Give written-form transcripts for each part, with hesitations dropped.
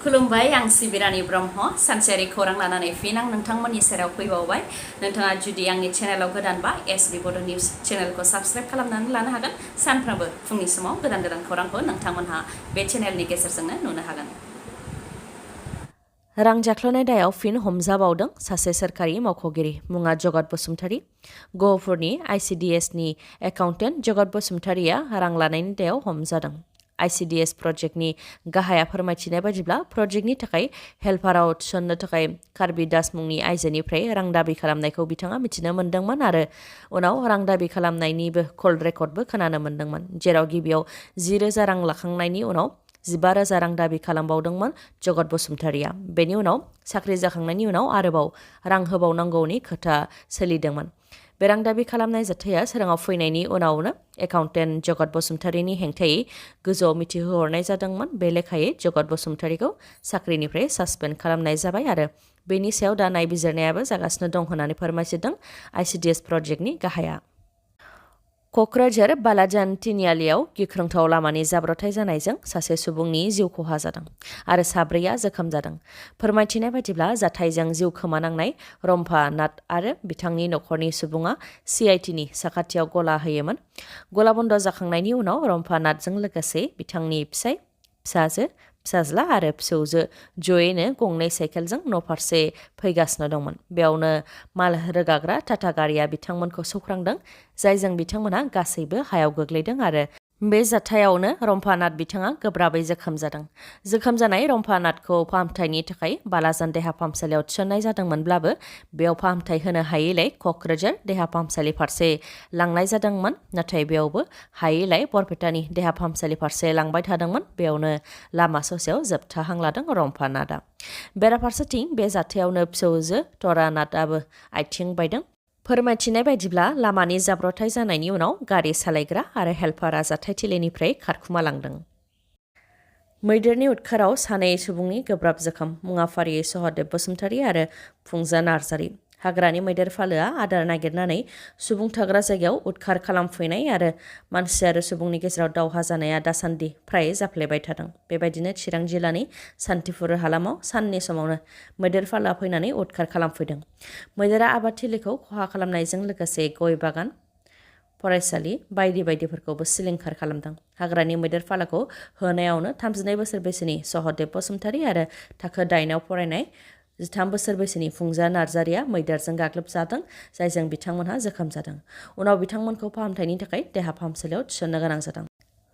खुलुमबाय आं सिबिरानि ब्रह्म सानसेयारि खौरां लानानै फिन आं नोंथांमोननि सेराव फैबावबाय नोंथाङा जुदि आंनि चेनेलाव गोदानबा एसबि बड' निउस चेनेलखौ साबस्क्राइब खालामनानै लानो हागोन सानफ्रोमबो फुंनि समाव गोदान खौरांखौ नोंथांमोनहा बे चेनेलनि गेजेरजोंनो नुनो हागोन। रां जाख्ल'नाय दायाव फिन हमजाबावदों सासे सोरखारि मावख'गिरि मुङा जगत बसुमतारी। गहपुरनि आइसिडिएसनि एकाउन्टेन्ट जगत बसुमतारीया रां लानायनि दायाव हमजादों। आइसिडिएस प्रजेक्टनि गाहाया फोरमायथिनाय बायदिब्ला प्रजेक्टनि थाखाय हेल्पाराव थिसननो थाखाय कार्बि दास मुंनि आइजोनिफ्राय रां दाबि खालामनायखौ बिथाङा मिथिनो मोन्दोंमोन आरो उनाव रां दाबि खालामनायनिबो कल रेकर्डबो खोनानो मोन्दोंमोन, जेराव गिबियाव 10,000 रां लाखांनायनि उनाव 15,000 रां दाबि खालामबावदोंमोन जगत बसुमतारीया। बेनि उनाव साख्रि जाखांनायनि उनाव आरोबाव रां होबावनांगौनि खोथा सोलिदोंमोन। बे रां दाबि खालामनाय जाथाया सोराङाव फैनायनि उनावनो एकाउन्टेन्ट जगत बसुमतारीनि हेंथायै गोजौआव मिथिहोहरनाय जादोंमोन। बे लेखायै जगत बसुमतारीखौ साख्रिनिफ्राय सासपेन्ड खालामनाय जाबाय आरो बेनि सायाव दा नायबिजिरनायाबो जागासिनो दं होननानै फोरमायथिदों आइसिडिएस प्रजेक्टनि गाहाया। क'क्राझार बालाजान तिनिआलियाव गिख्रंथाव लामानि जाब्रबथाय जानायजों सासे सुबुंनि जिउ खहा जादों आरो 4 जोखोम जादों। फोरमायथिनाय बायदिब्ला जाथायजों जिउ खोमानांनाय रम्फा नाथ आरो बिथांनि नखरनि सुबुङा सिआइटिनि साखाथियाव गला होयोमोन। गला बन्द जाखांनायनि उनाव रम्फा नाथजों लोगोसे बिथांनि फिसाजो, फिसाज्ला आरो फिसौजो जयैनो गंनै साइकेलजों न'फारसे फैगासिनो दंमोन। बेयावनो माल रोगाग्रा टाटा गारिया बिथांमोनखौ सौख्रांदों, जायजों बिथांमोना गासैबो हायाव गोग्लैदों आरो बे जाथायावनो रम्फा नाथ बिथाङा गोब्राबै जोखोम जादों। जोखोम जानाय रम्फा नाथखौ फाहामथायनि थाखाय बालाजान देहा फाहामसालियाव थिसननाय जादोंमोनब्लाबो बेयाव फाहामथाय होनो हायैलाय क'क्राझार देहा फाहामसालि फारसे लांनाय जादोंमोन। नाथाय बेयावबो हायैलाय बरपेटानि देहा फाहामसालि फारसे लांबाय थादोंमोन। बेयावनो लामा ससेयाव जोबथाहां लादों रम्फा नाथआ। बेराफारसेथिं बे जाथायावनो फिसौजो तरा नाथआबो आथिं बायदों। फोरमायथिनाय बायदिब्ला लामानि जाब्रबथाय जानायनि उनाव गारि सालायग्रा आरो हेल्पारा जाथायथिलिनिफ्राय खारखुमालांदों। मैदेरनि उदखाराव 2 सुबुंनि गोब्राब जोखोम मुङा फारियै सहदेब बसुमतारी आरो फुंजा नार्जारी। हाग्रानि मैदेर फालोआ आदार नागिरनानै सुबुं थाग्रा जायगायाव उदखार खालामफैनाय आरो मानसि आरो सुबुंनि गेजेराव दावहा जानाया दासान्दि फ्राय जाफ्लेबाय थादों। बेबायदिनो चिरां जिल्लानि सान्थिफुर हालामाव साननि समावनो मैदेर फालोआ फैनानै उदखार खालामफैदों। मैदेरा आबादथिलिखौ खहा खालामनायजों लोगोसे गय बागान, फरायसालि बायदिफोरखौबो सिलिंखार खालामदों। हाग्रानि मैदेर फालोखौ होनायावनो 32 बोसोर बैसोनि सहदेब बसुमतारी आरो थाखो 8आव फरायनाय 13 बोसोर बैसोनि फुंजा नार्जारीया मैदेरजों गाग्लोबजादों, जायजों बिथांमोनहा जोखोम जादों। उनाव बिथांमोनखौ फाहामथायनि थाखाय देहा फाहामसालियाव थिसननो गोनां जादों।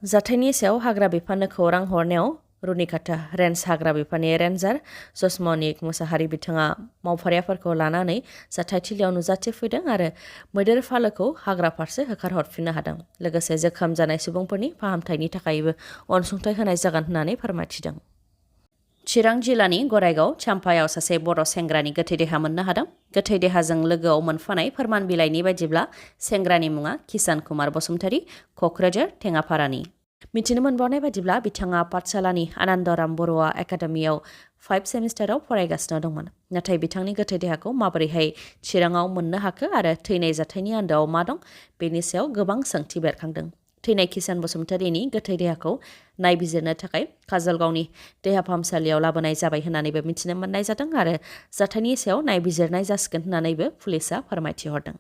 जाथायनि सायाव हाग्रा बिफाननो खौरां हरनायाव रुनिकाटा रेन्ज हाग्रा बिफाननि रेन्जार जसमनिक मुसाहारि बिथाङा मावफारियाफोरखौ लानानै जाथायथिलियाव नुजाथिफैदों आरो मैदेर फालोखौ हाग्रा फारसे होखारहरफिननो हादों। लोगोसे जोखोम जानाय सुबुंफोरनि फाहामथायनि थाखायबो अनसुंथाइ होनाय जागोन होननानै फोरमायथिदों। चिरां जिल्लानि गरायगाव चाम्पायाव सासे बर' सेंग्रानि गोथै देहा मोननो हादों। गोथै देहाजों लोगोआव मोनफानाय फोरमान बिलाइनि बायदिब्ला सेंग्रानि मुङा किसान कुमार बसुमतारी, क'क्राझार टेङापारानि। मिथिनो मोनबावनाय बायदिब्ला बिथाङा पाठशालानि आनन्दराम बर'आ एकाडेमियाव 5 सेमिस्टाराव फरायगासिनो दंमोन। नाथाय बिथांनि गोथै देहाखौ माबोरैहाय चिराङाव मोननो हाखो आरो थैनाय जाथायनि आन्दोआव मा दं, बेनि सायाव गोबां सोंथि बेरखांदों। थैनाय किसान बसुमतारीनि गोथै देहाखौ नायबिजिरनो थाखाय काजलगावनि देहा फाहामसालियाव लाबोनाय जाबाय होननानैबो मिथिनो मोननाय जादों आरो जाथायनि सायाव नायबिजिरनाय जासिगोन होननानैबो पुलिसआ फोरमायथिहरदों।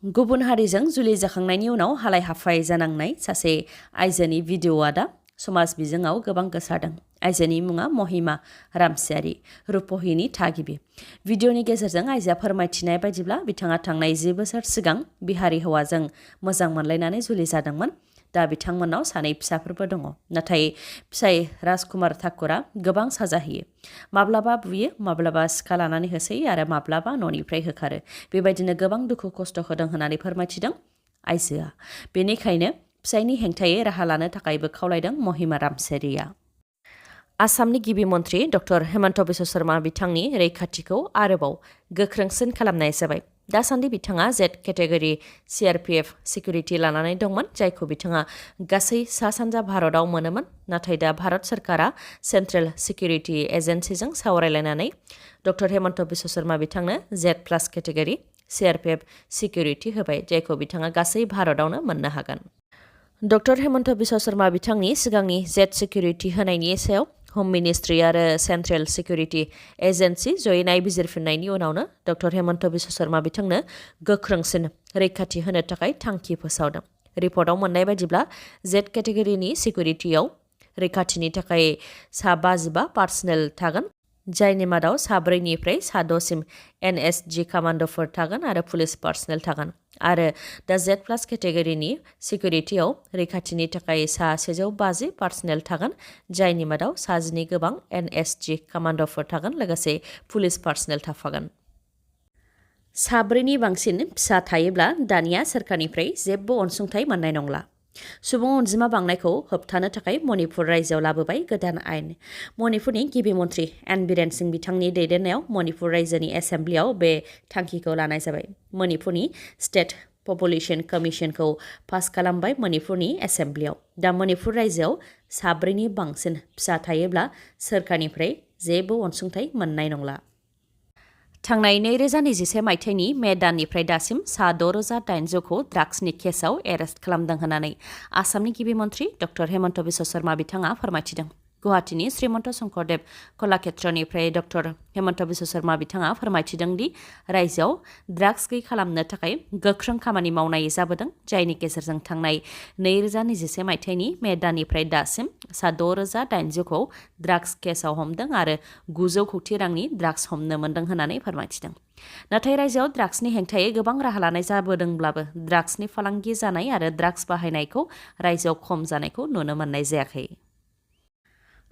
गुबुन हारिजों जुलि जाखांनायनि उनाव हालाय हाफाय जानांनाय सासे आइजोनि भिडिअ'आ दा समाज बिजोङाव गोबां गोसारदों। आइजोनि मुङा महिमा रामसियारि, रुपहिनि थागिबि। भिडिअ'नि गेजेरजों आइजोआ फोरमायथिनाय बायदिब्ला बिथाङा थांनाय 10 बोसोर सिगां बिहारि हौवाजों मोजां मोनलायनानै जुलि जादोंमोन। दा बिथांमोननाव 2 फिसाफोरबो दङ। नाथाय फिसाय राजकुमार ठाकुरा गोबां साजा होयो। माब्लाबा बुयो, माब्लाबा सिखा लानानै होसोयो आरो माब्लाबा न'निफ्राय होखारो। बेबायदिनो गोबां दुखु खस्थ' होदों होननानै फोरमायथिदों आइजोआ। बेनिखायनो फिसायनि हेंथायै राहा लानो थाखायबो खावलायदों महिमा रामसियारिया। आसामनि गिबि मन्त्रि डक्टर हेमन्त बिश्व शर्मा बिथांनि रैखाथिखौ आरोबाव गोख्रोंसिन खालामनाय जाबाय। दासान्दि बिथाङा जेड केटेगरि सिआरपिएफ सिकिउरिटि लानानै दंमोन, जायखौ बिथाङा गासै सा-सानजा भारतआव मोनोमोन। नाथाय दा भारत सरकारा सेन्ट्रेल सिकिउरिटि एजेन्सिजों सावरायलायनानै डक्टर हेमन्त बिश्व शर्मा बिथांनो जेड+ केटेगरि सिआरपिएफ सिकिउरिटि होबाय, जायखौ बिथाङा गासै भारतआवनो मोननो हागोन। डक्टर हेमन्त बिश्व शर्मा बिथांनि सिगांनि जेड सिकिउरिटि होनायनि सायाव हम मिनिस्ट्रि आरो सेन्ट्रेल सिकिउरिटि एजेन्सि जयै नायबिजिरफिननायनि उनावनो डक्टर हेमन्त बिश्व शर्मा बिथांनो गोख्रोंसिन रैखाथि होनो थाखाय थांखि फोसावदों। रिपर्टआव मोननाय बायदिब्ला जेड केटेगरिनि सिकिउरिटियाव रैखाथिनि थाखाय 55 पार्सनेल थागोन, जायनि मादाव 4निफ्राय 6सिम एनएसजि कामान्ड'फोर थागोन आरो पुलिस पार्सनेल थागोन। आरो दा जेड प्लास केटेगरिनि सिकिउरिटियाव रैखाथिनि थाखाय 150 पार्सनेल थागोन, जायनि मादाव 10 गोबां एनएसजि कामान्ड'फोर थागोन लोगोसे पुलिस पार्सनेल थाफागोन। 4नि बांसिन फिसा थायोब्ला दानिया सोरखारनिफ्राय जेबो अनसुंथाइ मोननाय नंला। सुबुं अनजिमा बांनायखौ होबथानो थाखाय मणिपुर रायजोआव लाबोबाय गोदान आयेन। मणिपुरनि गिबि मन्थ्रि एन बीरेन सिंह बिथांनि दैदेननायाव मणिपुर रायजोनि एसेम्ब्लियाव बे थांखिखौ लानाय जाबाय। मणिपुरनि स्टेट पपुलेशन कमिशनखौ पास खालामबाय मणिपुरनि एसेम्ब्लियाव। दा मणिपुर रायजोआव 4नि बांसिन फिसा थायोब्ला सोरखारनिफ्राय जेबो अनसुंथाइ मोननाय नंला। थांनाय 2021 मायथाइनि मे दाननिफ्राय दासिम 6,800खौ ड्राग्सनि केसआव एरेस्ट खालामदों होननानै आसामनि गिबि मन्थ्रि डक्टर हेमन्त बिश्व शर्मा बिथाङा फोरमायथिदों। गुवाहाटीनि श्रीमन्त शंकरदेव कलाक्षेत्रनिफ्राय डक्टर हेमन्त बिश्व शर्मा बिथाङा फोरमायथिदों दि रायजोआव ड्राग्स गैयै खालामनो थाखाय गोख्रों खामानि मावनाय जाबोदों, जायनि गेजेरजों थांनाय 2021 मायथाइनि मे दाननिफ्राय दासिम 6,800खौ ड्राग्स केसआव हमदों आरो 900 कौटि रांनि ड्राग्स हमनो मोन्दों होननानै फोरमायथिदों। नाथाय रायजोआव ड्राग्सनि हेंथायै गोबां राहा लानाय जाबोदोंब्लाबो ड्राग्सनि फालांगि जानाय आरो ड्राग्स बाहायनायखौ रायजोआव खम जानायखौ नुनो मोननाय जायाखै।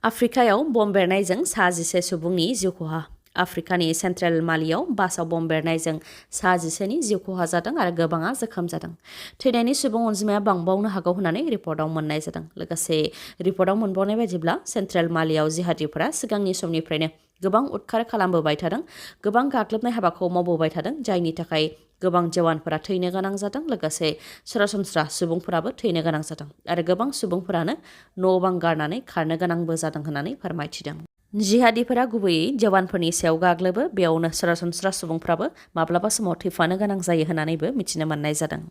आफ्रिकायाव बम बेरनायजों 11 सुबुंनि जिउ खहा। आफ्रिकानि सेन्ट्रेल मालियाव बासाव बम बेरनायजों 11नि जिउ खहा जादों आरो गोबाङा जोखोम जादों। थैनायनि सुबुं अनजिमाया बांबावनो हागौ होननानै रिपर्टआव मोननाय जादों। लोगोसे रिपर्टआव मोनबावनाय बायदिब्ला सेन्ट्रेल मालियाव जिहादिफोरा सिगांनि समनिफ्रायनो गोबां उदखार खालामबोबाय थादों, गोबां गाग्लोबनाय हाबाखौ मावबोबाय थादों, जायनि थाखाय गोबां जवानफोरा थैनो गोनां जादों। लोगोसे सरासनस्रा सुबुंफोराबो थैनो गोनां जादों आरो गोबां सुबुंफोरानो न' बां गारनानै खारनो गोनांबो जादों होननानै फोरमायथिदों। जिहादिफोरा गुबैयै जवानफोरनि सायाव गाग्लोबो, बेयावनो सरासनस्रा सुबुंफ्राबो माब्लाबा समाव थैफानो गोनां जायो होननानैबो मिथिनो मोननाय जादों।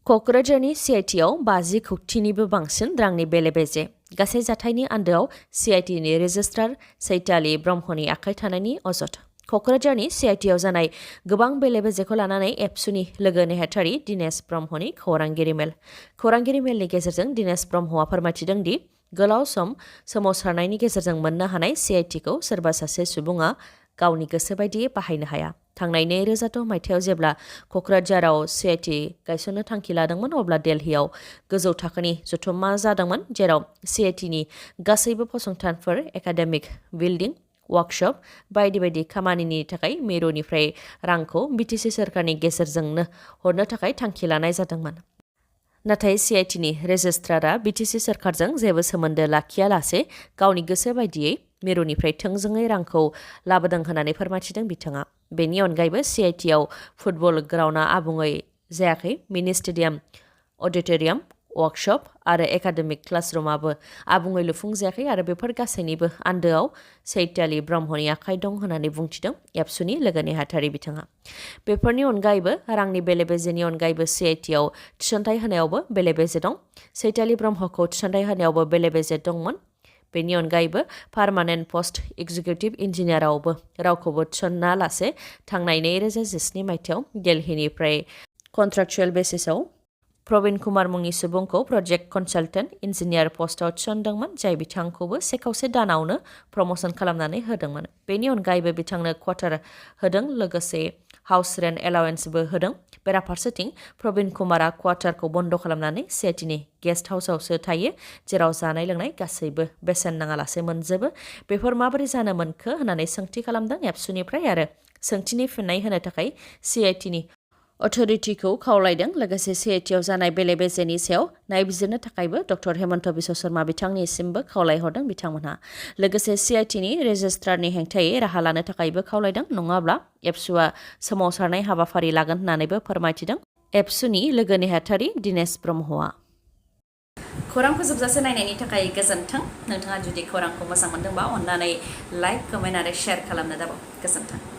क'क्राझारनि सिआइटिआव 50 कौटिनिबो बांसिन रांनि बेले-बेजे। गासै जाथायनि आन्दोआव सिआइटिनि रेजिस्ट्रार चैताली ब्रह्मनि आखाइ थानायनि अजद। क'क्राझारनि सिआइटिआव जानाय गोबां बेले-बेजेखौ लानानै एबसुनि लोगो नेहाथारि दिनेश ब्रह्मनि खौरांगिरि मेल। खौरांगिरि मेलनि गेजेरजों दिनेश ब्रह्मआ फोरमायथिदों दि गोलाव सम सोमावसारनायनि गेजेरजों मोननो हानाय सिआइटिखौ सोरबा सासे सुबुङा गावनि गोसो बायदियै बाहायनो हाया। थांनाय 2006 मायथाइयाव जेब्ला क'क्राझाराव सिआइटि गायसननो थांखि लादोंमोन, अब्ला दिल्लीयाव गोजौ थाखोनि जथुम्मा जादोंमोन, जेराव सिआइटिनि गासैबो फसंथानफोर, एकाडेमिक बिल्डिं, वर्कशप बायदि बायदि खामानिनि थाखाय मिरुनिफ्राय रांखौ बिटिसि सोरखारनि गेजेरजोंनो हरनो थाखाय थांखि लानाय जादोंमोन। नाथाय सिआइटिनि रेजिस्ट्रारआ बिटिसि सोरखारजों जेबो सोमोन्दो लाखियालासे गावनि गोसो बायदियै मिरुनिफ्राय थोंजोङै रांखौ लाबोदों होननानै फोरमायथिदों बिथाङा। बेनि अनगायैबो सिआइटिआव फुटबल ग्राउन्डआ आबुङै जायाखै, मिनि स्टेडियाम, अडिट'रियाम, वर्कशप आरो एकाडेमिक क्लासरुमाबो आबुङै लुफुंजायाखै आरो बेफोर गासैनिबो आन्दोआव चैताली ब्रह्मनि आखाइ दं होननानै बुंथिदों एबसुनि लोगो नेहाथारि बिथाङा। बेफोरनि अनगायैबो रांनि बेले-बेजेनि अनगायैबो सिआइटिआव थिसनथाइ होनायावबो बेले-बेजे दं। चैताली ब्रह्मखौ थिसनथाइ होनायावबो बेले-बेजे दंमोन। बेनि अनगायैबो पार्मानेन्ट पस्ट एक्जिकिउटिभ इन्जिनियारावबो रावखौबो थिसना लासे थांनाय 2017 मायथाइयाव दिल्लीनिफ्राय कन्ट्राक्चुएल बेसिसआव प्रवीण कुमार मुंनि सुबुंखौ प्रजेक्ट कनसालटेन्ट इन्जिनियार पस्टआव थिसनदोंमोन, जाय बिथांखौबो 1 दानावनो प्रम'सन खालामनानै होदोंमोन। बेनि अनगायैबो बिथांनो क्वार्टार होदों, लोगोसे हाउस रेन्ट एलाउन्सबो होदों। बेराफारसेथिं प्रवीण कुमारआ क्वार्टारखौ बन्द खालामनानै सिआइटिनि गेस्ट हाउसआवसो थायो, जेराव जानाय लोंनाय गासैबो बेसेन नाङालासे मोनजोबो। बेफोर माबोरै जानो मोनखो होननानै सोंथि खालामदों एबसुनिफ्राय आरो सोंथिनि फिननाय होनो थाखाय सिआइटिनि अथ'रिटिखौ खावलायदों। लोगोसे सिआइटिआव जानाय बेले-बेजेनि सायाव नायबिजिरनो थाखायबो डक्टर हेमन्त बिश्व शर्मा बिथांनिसिमबो खावलायहरदों बिथांमोनहा। लोगोसे सिआइटिनि रेजिस्ट्रारनि हेंथायै राहा लानो थाखायबो खावलायदों, नङाब्ला एबसुआ सोमावसारनाय हाबाफारि लागोन होननानैबो फोरमायथिदों एबसुनि लोगो नेहाथारि दिनेश ब्रह्मआ। खौरांखौ जोबजासे नायनायनि थाखाय गोजोन्थों। नोंथाङा जुदि खौरांखौ मोजां मोनदोंबा अन्नानै लाइक, कमेन्ट आरो शेयार खालामनो दाबाव। गोजोन्थों।